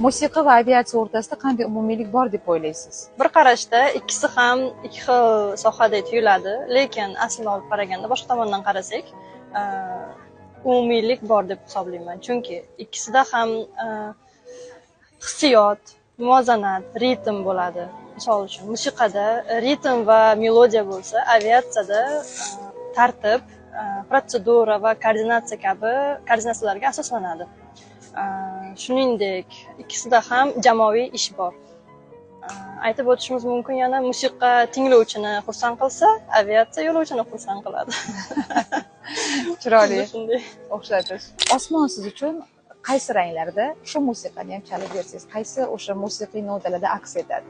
Musiqa va aviatsiya o'rtasida qanday umumiylik bor deb o'ylaysiz? Bir qarashda ikkisi ham ikki xil sohadek tuyuladi, lekin aslida olib qaraganda boshqa tomondan qarasak, umumiylik bor deb hisoblayman. Chunki ikkisida ham hissiyot, muvozanat, ritm bo'ladi. Misol uchun, musiqada ritm va melodiya bo'lsa, aviatsiyada tartib, protsedura va koordinatsiyalarga asoslanadi. Shuningdek, ikkisida ham jamoaviy ish bor. Aytib o'tishimiz mumkin, yana musiqa tinglovchini xursand qilsa, aviatsiya yo'lovchini xursand qiladi. Chiroyli o'xshatish. Osmon siz uchun qaysi ranglarda? Shu musiqani ham chalib bersangiz, qaysi o'sha musiqiy notalarda aks etadi?